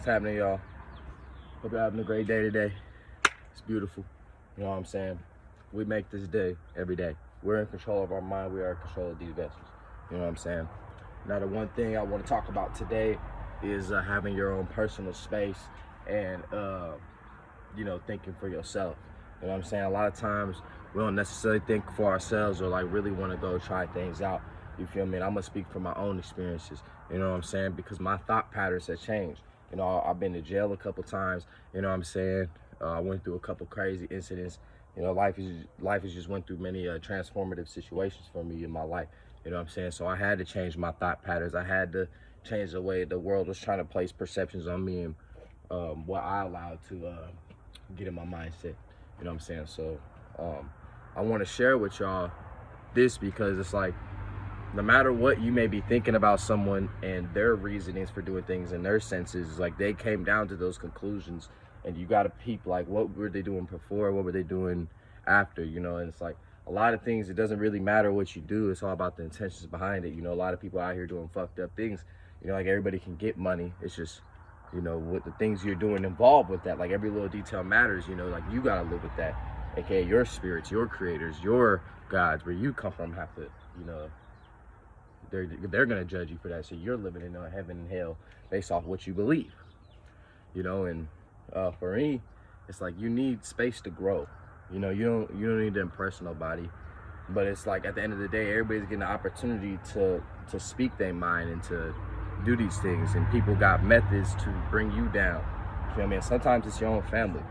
What's happening, y'all? Hope you're having a great day today. It's beautiful. You know what I'm saying? We make this day every day. We're in control of our mind. We are in control of these vessels. You know what I'm saying? Now, the one thing I want to talk about today is having your own personal space and, thinking for yourself. You know what I'm saying? A lot of times we don't necessarily think for ourselves or like really want to go try things out. You feel me? And I'm going to speak from my own experiences. You know what I'm saying? Because my thought patterns have changed. You know, I've been to jail a couple times. You know what I'm saying? I went through a couple crazy incidents. You know, life has just went through many transformative situations for me in my life. You know what I'm saying? So I had to change my thought patterns. I had to change the way the world was trying to place perceptions on me and what I allowed to get in my mindset. You know what I'm saying? So I want to share with y'all this because it's like, no matter what you may be thinking about someone and their reasonings for doing things and their senses, like they came down to those conclusions, and you got to peep like what were they doing before, what were they doing after, you know. And it's like a lot of things, it doesn't really matter what you do, it's all about the intentions behind it. You know, a lot of people out here doing fucked up things, you know, like everybody can get money. It's just, you know, what the things you're doing involved with that, like every little detail matters. You know, like you got to live with that, aka your spirits, your creators, your gods, where you come from have to, you know, they're gonna judge you for that. So you're living in heaven and hell based off what you believe, you know. And for me, it's like you need space to grow. You know, you don't need to impress nobody. But it's like at the end of the day, everybody's getting the opportunity to speak their mind and to do these things. And people got methods to bring you down. You feel me? And sometimes it's your own family.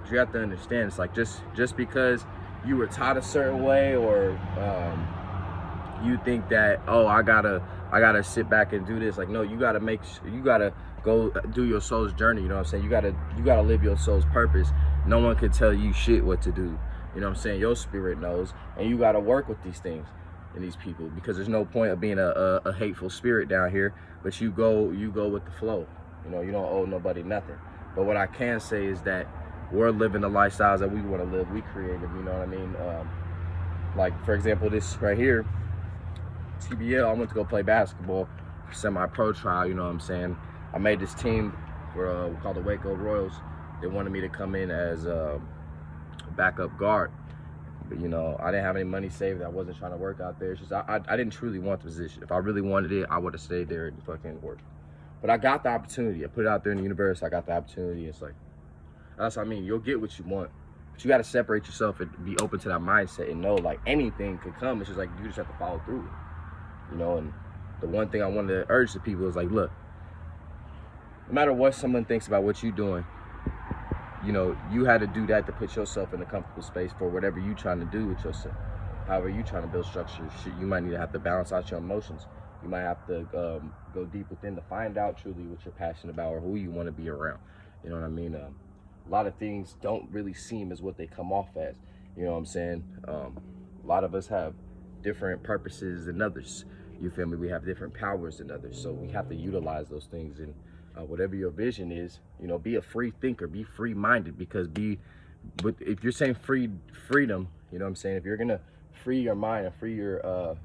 But you have to understand, it's like just because you were taught a certain way, or you think that, oh, I gotta sit back and do this. Like, no, you gotta go do your soul's journey. You know what I'm saying? You gotta live your soul's purpose. No one can tell you shit what to do. You know what I'm saying? Your spirit knows, and you gotta work with these things and these people, because there's no point of being a hateful spirit down here. But you go with the flow. You know, you don't owe nobody nothing. But what I can say is that we're living the lifestyles that we want to live. We creative. You know what I mean? Like, for example, this right here, TBL, I went to go play basketball, semi-pro trial, you know what I'm saying? I made this team for called the Waco Royals. They wanted me to come in as a backup guard. But, you know, I didn't have any money saved. I wasn't trying to work out there. It's just I didn't truly want the position. If I really wanted it, I would have stayed there and fucking worked. But I got the opportunity. I put it out there in the universe. I got the opportunity. It's like, that's what I mean. You'll get what you want. But you got to separate yourself and be open to that mindset and know, like, anything could come. It's just like, you just have to follow through. You know, and the one thing I wanted to urge to people is like, look, no matter what someone thinks about what you're doing, you know, you had to do that to put yourself in a comfortable space for whatever you're trying to do with yourself. However you're trying to build structure, shit, you might need to have to balance out your emotions. You might have to go deep within to find out truly what you're passionate about or who you want to be around. You know what I mean? A lot of things don't really seem as what they come off as. You know what I'm saying? A lot of us have different purposes than others. You feel me? We have different powers than others, so we have to utilize those things. And whatever your vision is, you know, be a free thinker, be free-minded, because if you're saying freedom, you know what I'm saying? If you're gonna free your mind and free your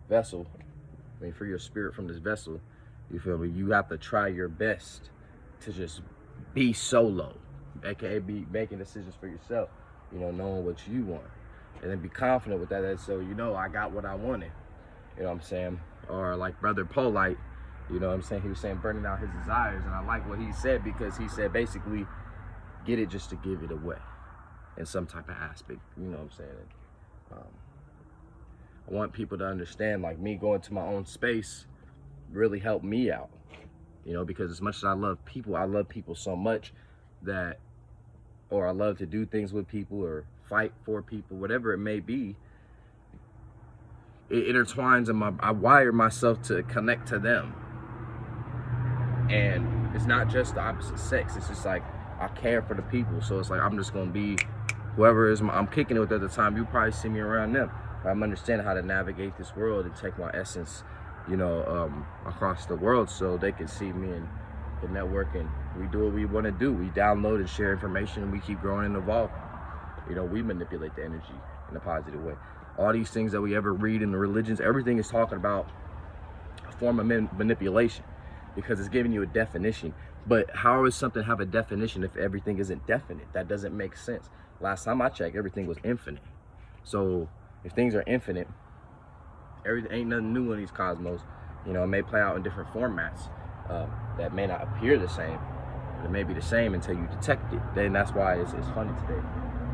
vessel, I mean, free your spirit from this vessel, you feel me? You have to try your best to just be solo, aka be making decisions for yourself. You know, knowing what you want, and then be confident with that. So, you know, I got what I wanted. You know what I'm saying? Or like Brother Polite, you know what I'm saying? He was saying burning out his desires. And I like what he said, because he said basically get it just to give it away in some type of aspect. You know what I'm saying? I want people to understand, like, me going to my own space really helped me out. You know, because as much as I love people so much that, or I love to do things with people or fight for people, whatever it may be, it intertwines in I wire myself to connect to them. And it's not just the opposite sex. It's just like, I care for the people. So it's like, I'm just going to be whoever I'm kicking it with at the time. You probably see me around them. I'm understanding how to navigate this world and take my essence, you know, across the world, so they can see me and network. And we do what we want to do. We download and share information, and we keep growing and evolving. You know, we manipulate the energy in a positive way. All these things that we ever read in the religions, everything is talking about a form of manipulation. because it's giving you a definition. But how is something have a definition if everything isn't definite? That doesn't make sense. Last time I checked, everything was infinite. So if things are infinite, everything ain't nothing new in these cosmos. You know, it may play out in different formats that may not appear the same, but it may be the same until you detect it. Then that's why it's funny today.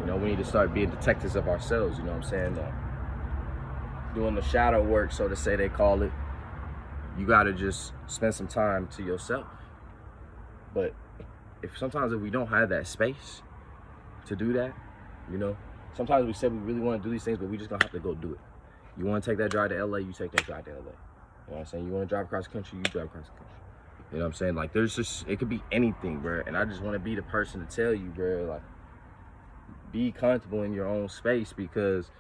You know, we need to start being detectives of ourselves, you know what I'm saying? Doing the shadow work, so to say, they call it. You gotta just spend some time to yourself. But sometimes we don't have that space to do that, you know, sometimes we say we really want to do these things, but we just gonna have to go do it. You want to take that drive to LA, you take that drive to LA. You know what I'm saying? You want to drive across the country, you drive across the country. You know what I'm saying? Like, there's just, it could be anything, bro. And I just want to be the person to tell you, bro, like, be comfortable in your own space, because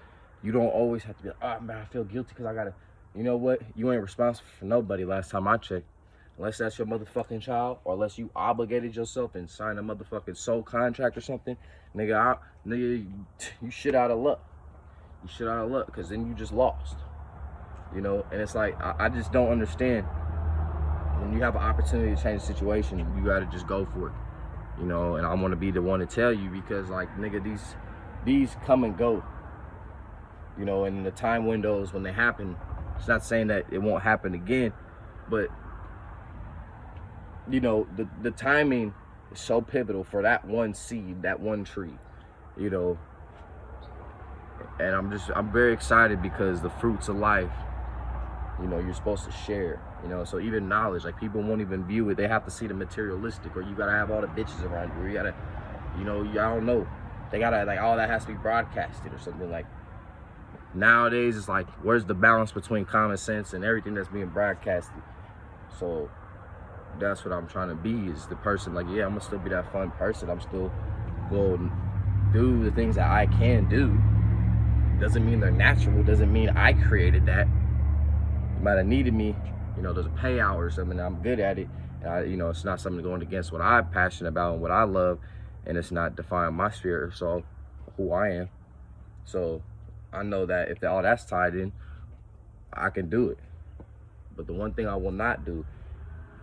you don't always have to be like, oh man, I feel guilty because I gotta, you know what? You ain't responsible for nobody last time I checked. Unless that's your motherfucking child, or unless you obligated yourself and signed a motherfucking soul contract or something, nigga, you shit out of luck. You shit out of luck, because then you just lost. You know, and it's like, I just don't understand. When you have an opportunity to change the situation, you gotta just go for it. You know, and I want to be the one to tell you, because like, nigga, these come and go. You know, and in the time windows when they happen, it's not saying that it won't happen again, but you know, the timing is so pivotal for that one seed, that one tree, you know. And I'm very excited, because the fruits of life, you know, you're supposed to share, you know. So even knowledge, like, people won't even view it. They have to see the materialistic, or you gotta have all the bitches around you, or you gotta, you know, I don't know. They gotta, like, all that has to be broadcasted or something. Like, nowadays, it's like, where's the balance between common sense and everything that's being broadcasted? So that's what I'm trying to be, is the person, like, yeah, I'm gonna still be that fun person. I'm still going to do the things that I can do. Doesn't mean they're natural. Doesn't mean I created that. You might have needed me, you know, there's a payout or something. I'm good at it. And you know, it's not something going against what I'm passionate about and what I love, and it's not defying my spirit, so who I am. So I know that if all that's tied in, I can do it. But the one thing I will not do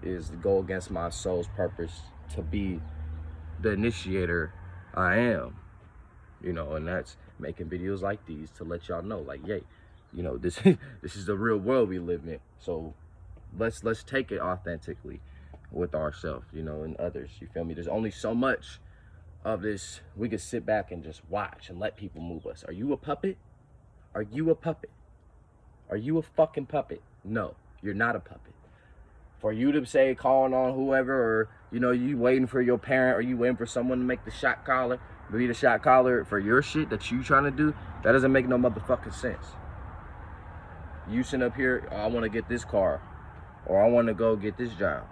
is go against my soul's purpose to be the initiator I am, you know. And that's making videos like these to let y'all know, like, yay, you know, this is the real world we live in. So let's take it authentically with ourselves, you know, and others. You feel me? There's only so much of this we could sit back and just watch and let people move us. Are you a puppet? Are you a puppet? Are you a fucking puppet? No, you're not a puppet. For you to say calling on whoever, or, you know, you waiting for your parent, or you waiting for someone to make the shot caller, be the shot caller for your shit that you trying to do, that doesn't make no motherfucking sense. You sitting up here, oh, I want to get this car, or I want to go get this job.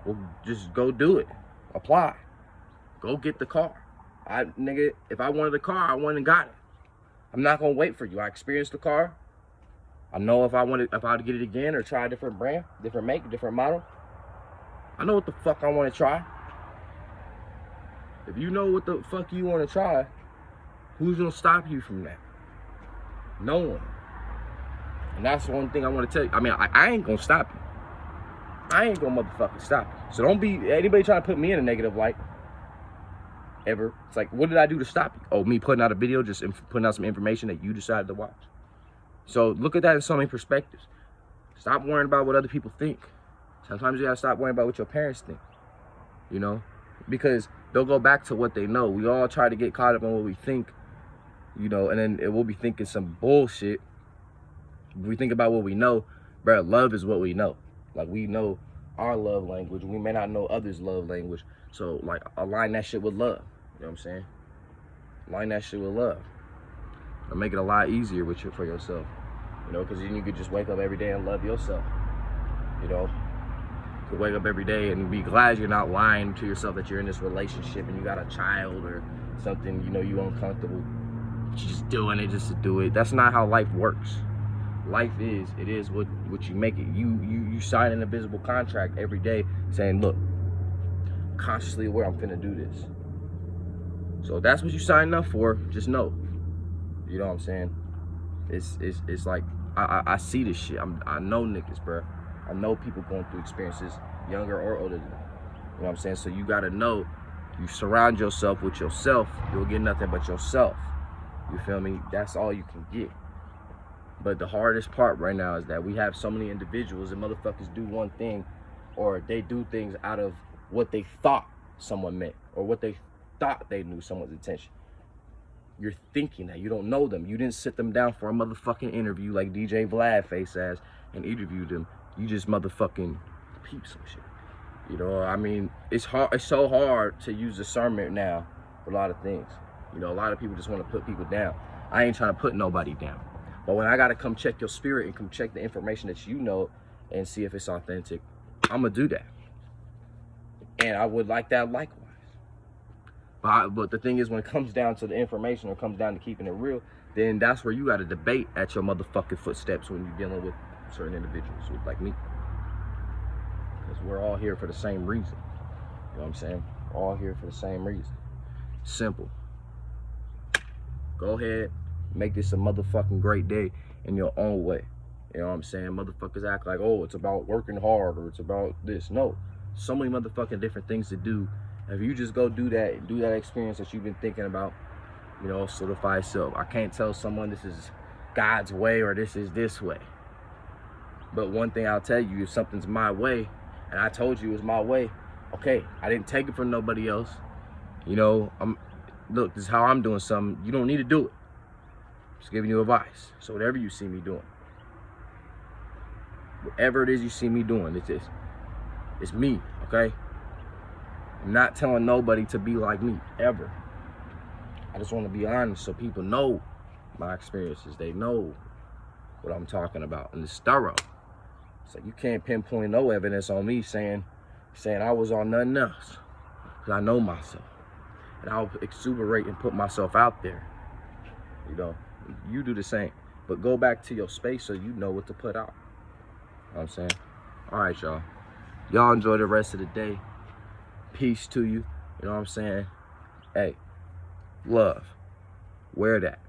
Well, just go do it. Apply. Go get the car. Nigga, if I wanted a car, I went and got it. I'm not gonna wait for you. I experienced the car. I know if I'd get it again, or try a different brand, different make, different model, I know what the fuck I want to try. If you know what the fuck you want to try, who's gonna stop you from that? No one. And that's one thing I want to tell you. I mean, I ain't gonna stop you. I ain't gonna motherfucking stop you. So don't be anybody trying to put me in a negative light ever. It's like, what did I do to stop you? Oh, me putting out a video, just putting out some information that you decided to watch. So look at that in so many perspectives. Stop worrying about what other people think. Sometimes you gotta stop worrying about what your parents think, you know, because they'll go back to what they know. We all try to get caught up on what we think, you know, and then we'll be thinking some bullshit. If we think about what we know, bro, love is what we know. Like, we know our love language. We may not know others' love language. So, like, align that shit with love. You know what I'm saying? Align that shit with love. It'll make it a lot easier for yourself. You know, because then you could just wake up every day and love yourself. You know? You could wake up every day and be glad you're not lying to yourself that you're in this relationship and you got a child or something, you know, you uncomfortable. You're just doing it just to do it. That's not how life works. Life is, it is what you make it. You sign an invisible contract every day saying, look, consciously aware, I'm finna do this. So if that's what you signed up for, just know. You know what I'm saying? It's like, I see this shit. I know niggas, bro. I know people going through experiences younger or older than them. You know what I'm saying? So you gotta know, you surround yourself with yourself, you'll get nothing but yourself. You feel me? That's all you can get. But the hardest part right now is that we have so many individuals and motherfuckers do one thing, or they do things out of what they thought someone meant, or what they thought they knew someone's intention. You're thinking that. You don't know them. You didn't sit them down for a motherfucking interview like DJ Vlad face ass and interviewed them. You just motherfucking peep some shit. You know, I mean, it's hard. It's so hard to use discernment now for a lot of things. You know, a lot of people just want to put people down. I ain't trying to put nobody down. But when I got to come check your spirit and come check the information that you know and see if it's authentic, I'm going to do that. And I would like that likewise. But the thing is, when it comes down to the information, or comes down to keeping it real, then that's where you got to debate at your motherfucking footsteps when you're dealing with certain individuals like me. Because we're all here for the same reason. You know what I'm saying? We're all here for the same reason. Simple. Go ahead, make this a motherfucking great day in your own way. You know what I'm saying? Motherfuckers act like, oh, it's about working hard, or it's about this. No. So many motherfucking different things to do. If you just go do that experience that you've been thinking about, you know, solidify yourself. I can't tell someone this is God's way or this is this way. But one thing I'll tell you, if something's my way, and I told you it's my way, okay, I didn't take it from nobody else. You know, look, this is how I'm doing something. You don't need to do it. Just giving you advice. So whatever you see me doing, whatever it is you see me doing, it's me, okay? I'm not telling nobody to be like me, ever. I just want to be honest so people know my experiences. They know what I'm talking about, and it's thorough. So you can't pinpoint no evidence on me saying I was on nothing else, because I know myself. And I'll exuberate and put myself out there. You know, you do the same. But go back to your space so you know what to put out. You know what I'm saying? All right, y'all. Y'all enjoy the rest of the day. Peace to you. You know what I'm saying? Hey, love. Wear that.